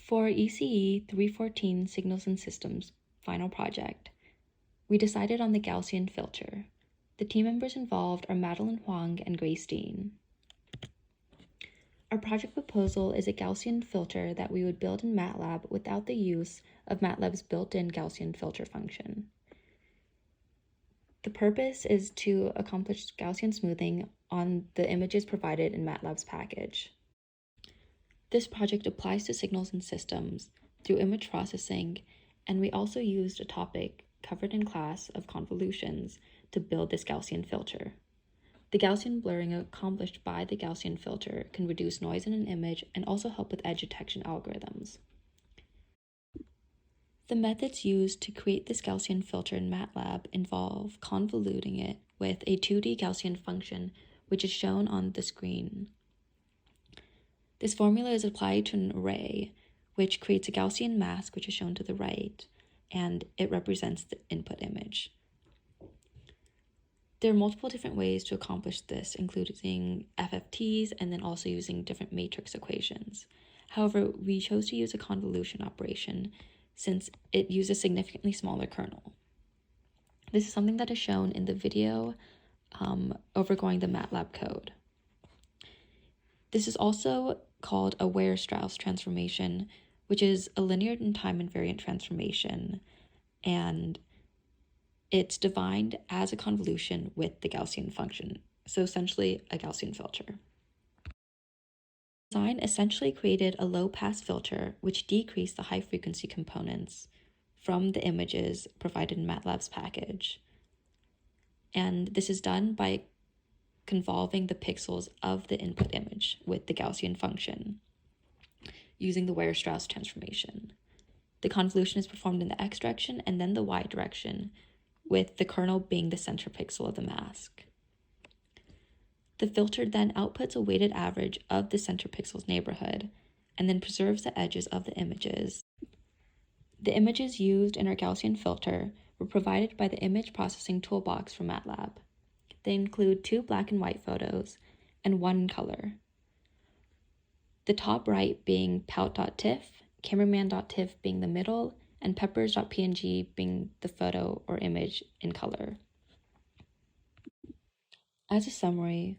For ECE 314 Signals and Systems final project, we decided on the Gaussian filter. The team members involved are Madeline Huang and Grace Dean. Our project proposal is a Gaussian filter that we would build in MATLAB without the use of MATLAB's built-in Gaussian filter function. The purpose is to accomplish Gaussian smoothing on the images provided in MATLAB's package. This project applies to signals and systems through image processing, and we also used a topic covered in class of convolutions to build this Gaussian filter. The Gaussian blurring accomplished by the Gaussian filter can reduce noise in an image and also help with edge detection algorithms. The methods used to create this Gaussian filter in MATLAB involve convoluting it with a 2D Gaussian function, which is shown on the screen. This formula is applied to an array, which creates a Gaussian mask, which is shown to the right, and it represents the input image. There are multiple different ways to accomplish this, including FFTs and then also using different matrix equations. However, we chose to use a convolution operation since it uses a significantly smaller kernel. This is something that is shown in the video overgoing the MATLAB code. This is also called a Weierstrass transformation, which is a linear in time invariant transformation, and it's defined as a convolution with the Gaussian function, so essentially a Gaussian filter. Design essentially created a low-pass filter which decreased the high-frequency components from the images provided in MATLAB's package. And this is done by convolving the pixels of the input image with the Gaussian function using the Weierstrass transformation. The convolution is performed in the x direction and then the y direction, with the kernel being the center pixel of the mask. The filter then outputs a weighted average of the center pixel's neighborhood and then preserves the edges of the images. The images used in our Gaussian filter were provided by the image processing toolbox from MATLAB. They include 2 black and white photos and 1 in color. The top right being pout.tiff, cameraman.tiff being the middle, and peppers.png being the photo or image in color. As a summary,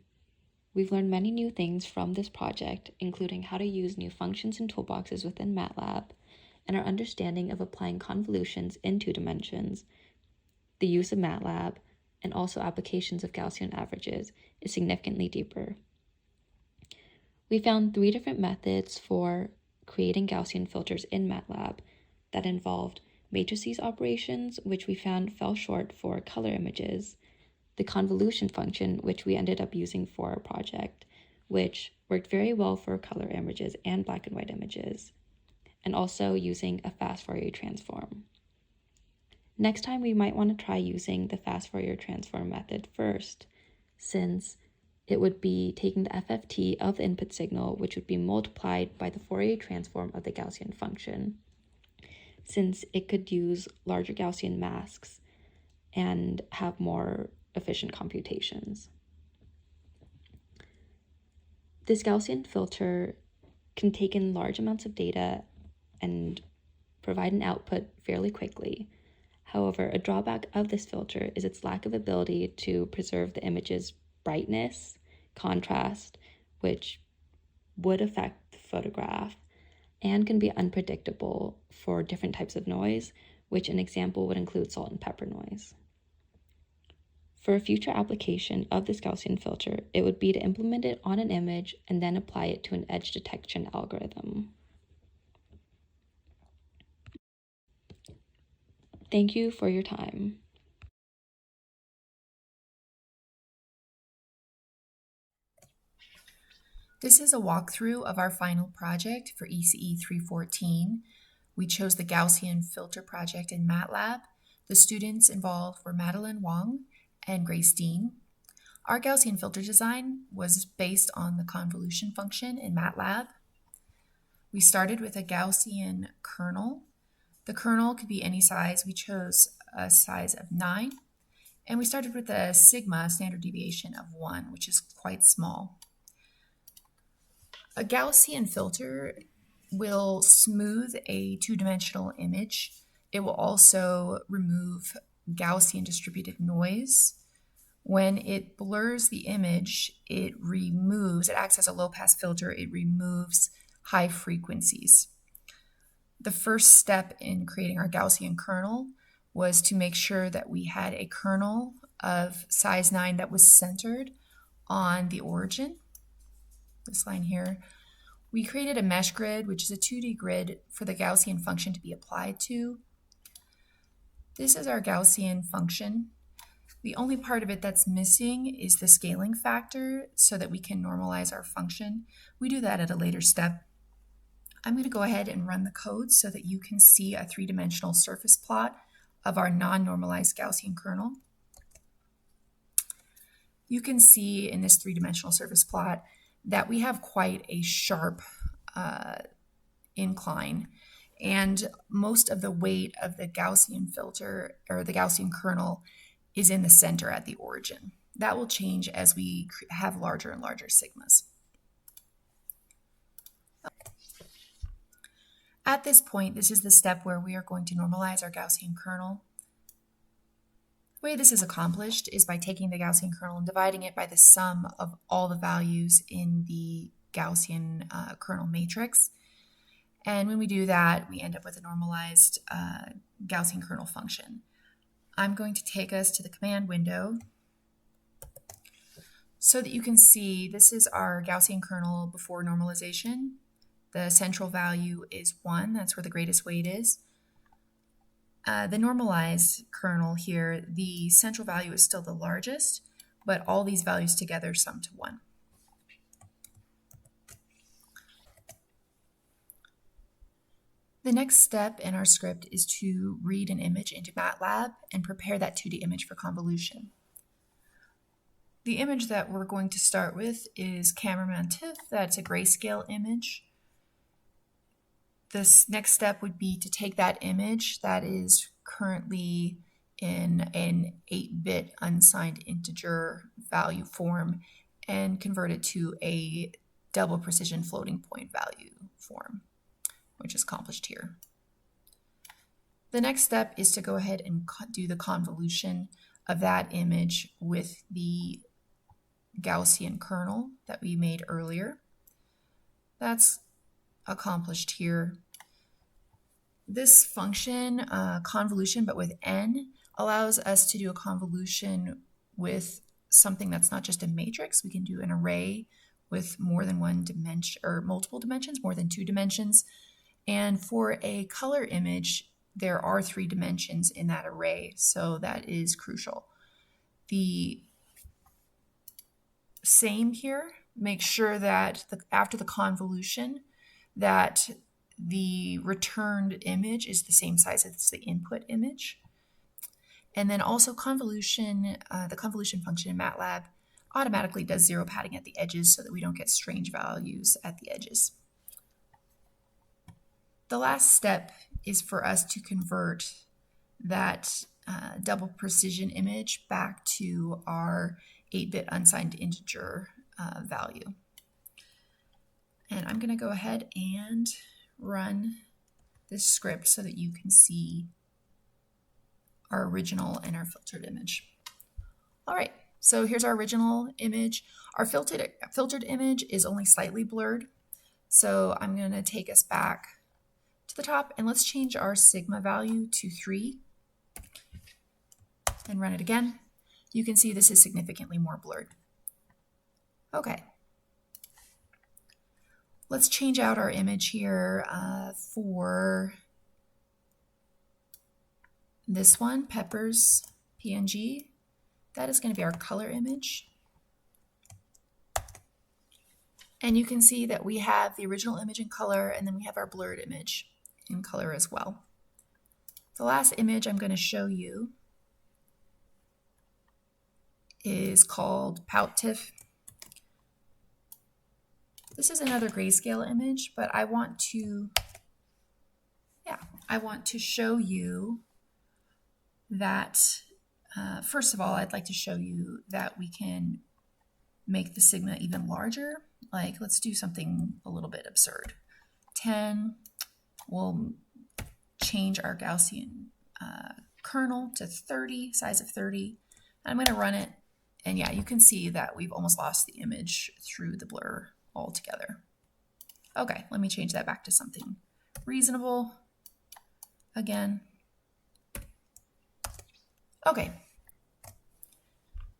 we've learned many new things from this project, including how to use new functions and toolboxes within MATLAB, and our understanding of applying convolutions in 2 dimensions, the use of MATLAB, and also applications of Gaussian averages is significantly deeper. We found 3 different methods for creating Gaussian filters in MATLAB that involved matrices operations, which we found fell short for color images, the convolution function, which we ended up using for our project, which worked very well for color images and black and white images, and also using a fast Fourier transform. Next time, we might want to try using the fast Fourier transform method first, since it would be taking the FFT of the input signal, which would be multiplied by the Fourier transform of the Gaussian function, since it could use larger Gaussian masks and have more efficient computations. This Gaussian filter can take in large amounts of data and provide an output fairly quickly. However, a drawback of this filter is its lack of ability to preserve the image's brightness, contrast, which would affect the photograph, and can be unpredictable for different types of noise, which an example would include salt and pepper noise. For a future application of this Gaussian filter, it would be to implement it on an image and then apply it to an edge detection algorithm. Thank you for your time. This is a walkthrough of our final project for ECE 314. We chose the Gaussian filter project in MATLAB. The students involved were Madeline Huang and Grace Dean. Our Gaussian filter design was based on the convolution function in MATLAB. We started with a Gaussian kernel. The kernel could be any size. We chose a size of 9. And we started with a sigma standard deviation of 1, which is quite small. A Gaussian filter will smooth a two-dimensional image. It will also remove Gaussian distributed noise. When it blurs the image, it acts as a low-pass filter, it removes high frequencies. The first step in creating our Gaussian kernel was to make sure that we had a kernel of size 9 that was centered on the origin, this line here. We created a mesh grid, which is a 2D grid for the Gaussian function to be applied to. This is our Gaussian function. The only part of it that's missing is the scaling factor so that we can normalize our function. We do that at a later step. I'm going to go ahead and run the code so that you can see a three-dimensional surface plot of our non-normalized Gaussian kernel. You can see in this three-dimensional surface plot that we have quite a sharp incline, and most of the weight of the Gaussian filter or the Gaussian kernel is in the center at the origin. That will change as we have larger and larger sigmas. At this point, this is the step where we are going to normalize our Gaussian kernel. The way this is accomplished is by taking the Gaussian kernel and dividing it by the sum of all the values in the Gaussian kernel matrix. And when we do that, we end up with a normalized Gaussian kernel function. I'm going to take us to the command window so that you can see this is our Gaussian kernel before normalization. The central value is 1, that's where the greatest weight is. The normalized kernel here, the central value is still the largest, but all these values together sum to 1. The next step in our script is to read an image into MATLAB and prepare that 2D image for convolution. The image that we're going to start with is Cameraman Tiff. That's a grayscale image. This next step would be to take that image that is currently in an 8-bit unsigned integer value form and convert it to a double precision floating point value form, which is accomplished here. The next step is to go ahead and do the convolution of that image with the Gaussian kernel that we made earlier. That's accomplished here. This function, convolution but with n, allows us to do a convolution with something that's not just a matrix. We can do an array with more than one dimension or multiple dimensions, more than 2 dimensions. And for a color image, there are 3 dimensions in that array, so that is crucial. The same here, make sure that after the convolution that the returned image is the same size as the input image. And then also convolution, the convolution function in MATLAB automatically does 0 padding at the edges so that we don't get strange values at the edges. The last step is for us to convert that double precision image back to our 8-bit unsigned integer value. And I'm going to go ahead and run this script so that you can see our original and our filtered image. All right, so here's our original image. Our filtered image is only slightly blurred. So I'm going to take us back to the top and let's change our sigma value to 3 and run it again. You can see this is significantly more blurred. Okay. Let's change out our image here for this one, Pepper's PNG. That is going to be our color image. And you can see that we have the original image in color, and then we have our blurred image in color as well. The last image I'm going to show you is called Pout Tiff. This is another grayscale image, but I want to show you that, first of all, I'd like to show you that we can make the sigma even larger. Like, let's do something a little bit absurd. 10. We'll change our Gaussian kernel to 30, size of 30. I'm going to run it. And yeah, you can see that we've almost lost the image through the blur altogether. Okay, let me change that back to something reasonable again. Okay.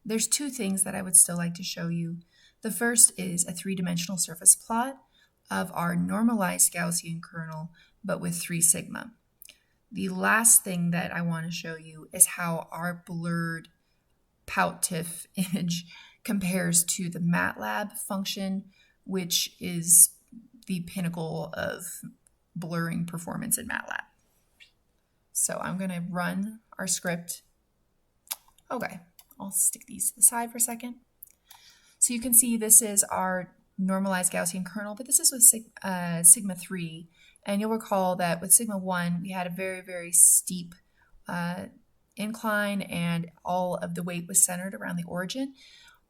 There's two things that I would still like to show you. The first is a three-dimensional surface plot of our normalized Gaussian kernel, but with 3 sigma. The last thing that I want to show you is how our blurred PoutTIFF image compares to the MATLAB function, which is the pinnacle of blurring performance in MATLAB. So I'm going to run our script. Okay, I'll stick these to the side for a second. So you can see this is our normalized Gaussian kernel, but this is with sigma 3. And you'll recall that with sigma 1, we had a very, very steep incline, and all of the weight was centered around the origin.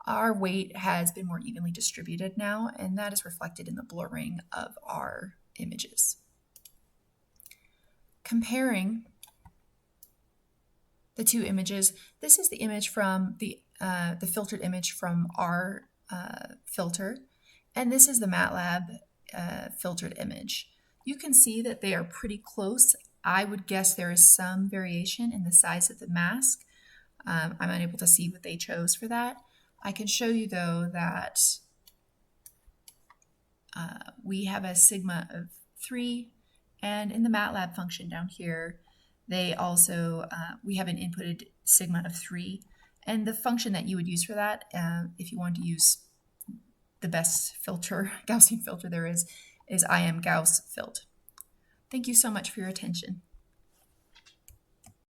Our weight has been more evenly distributed now, and that is reflected in the blurring of our images. Comparing the two images, this is the image from the filtered image from our filter, and this is the MATLAB filtered image. You can see that they are pretty close. I would guess there is some variation in the size of the mask. I'm unable to see what they chose for that. I can show you though that we have a sigma of 3, and in the MATLAB function down here, they also, we have an inputted sigma of 3. And the function that you would use for that, if you want to use the best filter, Gaussian filter there is ImGaussFilt. Thank you so much for your attention.